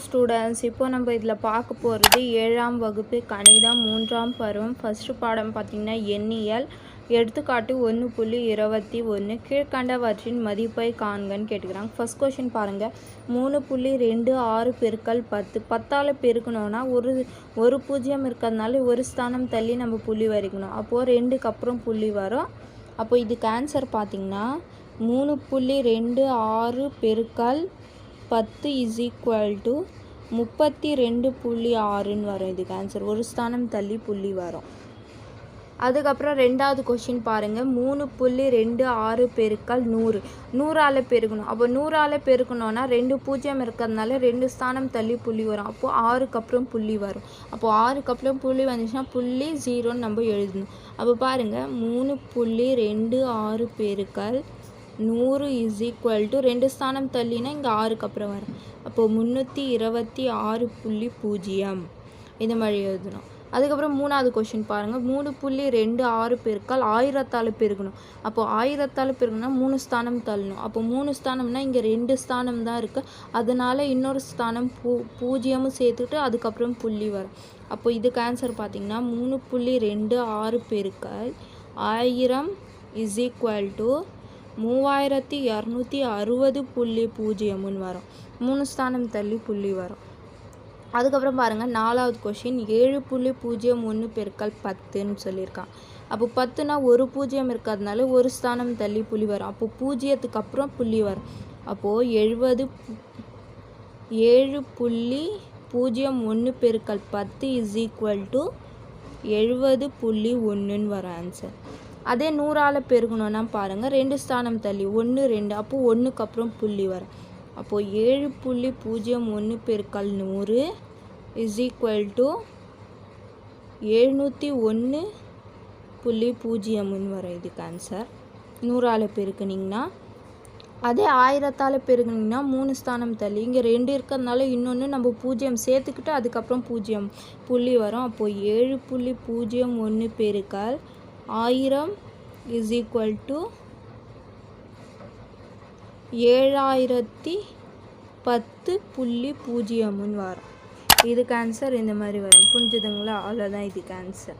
Students, இப்போ நம்ம இதில் பார்க்க போகிறது 7ஆம் வகுப்பு கணிதம் 3ஆம் பருவம் ஃபஸ்ட்டு பாடம் பார்த்திங்கன்னா எண்ணியல். எடுத்துக்காட்டு 1.21 கீழ்கண்டவற்றின் மதிப்பை காண்கன்னு கேட்டுக்கிறாங்க. ஃபஸ்ட் கொஷின் பாருங்கள். 3.26 பெருக்கல் 10 10ஆல் பெருக்கணும்னா ஒரு பூஜ்ஜியம் இருக்கிறதுனால ஒரு ஸ்தானம் தள்ளி நம்ம புள்ளி வரைக்கணும். அப்போது 2க்கு அப்புறம் புள்ளி வரும். அப்போ இதுக்கு ஆன்சர் பார்த்திங்கன்னா 3.26 பெருக்கல் 10 = 32.6 வரும். இதுக்கு ஆன்சர் ஒரு ஸ்தானம் தள்ளி புள்ளி வரும். அதுக்கப்புறம் ரெண்டாவது கொஷின் பாருங்கள். 3.26 பெருக்கல் 100 100ஆல் பெருக்கணும். அப்போ 100ஆல் பெருக்கணும்னா 2 பூஜ்ஜியம் இருக்கிறதுனால 2 ஸ்தானம் தள்ளி புள்ளி வரும். அப்போது 6க்கு அப்புறம் புள்ளி வரும். அப்போது 6க்கு அப்புறம் புள்ளி வந்துச்சுன்னா புள்ளி 0ன்னு நம்ம எழுதணும். அப்போ பாருங்கள் 3.26 பெருக்கல் 100 = 2 ஸ்தானம் தள்ளினா இங்கே 6க்கு அப்புறம் வரும். அப்போது 326.0 இந்த மாதிரி எழுதணும். அதுக்கப்புறம் மூணாவது கொஷின் பாருங்கள். 3.26 பெருக்கல் 1000ஆல் பெருக்கணும். அப்போது 1000ஆல் பெருக்கணும்னா 3 ஸ்தானம் தள்ளணும். அப்போ 3 ஸ்தானம்னா இங்கே 2 ஸ்தானம் தான் இருக்குது. அதனால் இன்னொரு ஸ்தானம் பூஜ்ஜியமும் சேர்த்துட்டு அதுக்கப்புறம் புள்ளி வரும். அப்போ இதுக்கு ஆன்சர் பார்த்திங்கன்னா 3.26 பெருக்கல் 1000 = 3260.0 வரும். 3 ஸ்தானம் தள்ளி புள்ளி வரும். அதுக்கப்புறம் பாருங்கள் நாலாவது கொஷின் 7.01 பெருக்கல் 10ன்னு சொல்லியிருக்கான். அப்போ 10னா ஒரு பூஜ்ஜியம் இருக்கிறதுனால ஒரு ஸ்தானம் தள்ளி புள்ளி வரும். அப்போது பூஜ்ஜியத்துக்கு அப்புறம் புள்ளி வரும். அப்போது 7.01 பெருக்கல் 10 = 70.1 வரும் ஆன்சர். அதே 100ஆல் பெருக்கணும்னா பாருங்கள் 2 ஸ்தானம் தள்ளி 1 2 அப்போது 1க்கு அப்புறம் புள்ளி வரும். அப்போது 7.01 பெருக்கல் 100 = 701.0 வரும். இதுக்கு ஆன்சர் 100ஆல் பெருக்குனிங்கன்னா. அதே 1000ஆல் பெருக்குனிங்கன்னா 3 ஸ்தானம் தள்ளி இங்கே 2 இருக்கிறதுனால இன்னொன்று நம்ம பூஜ்ஜியம் சேர்த்துக்கிட்டு அதுக்கப்புறம் பூஜ்ஜியம் புள்ளி வரும். அப்போது 7.01 பெருக்கல் 1000 = 7010.0 வரும். இதுக்கு ஆன்சர் இந்த மாதிரி வரும். புரிஞ்சுதுங்களா? அவ்வளோதான் இதுக்கு ஆன்சர்.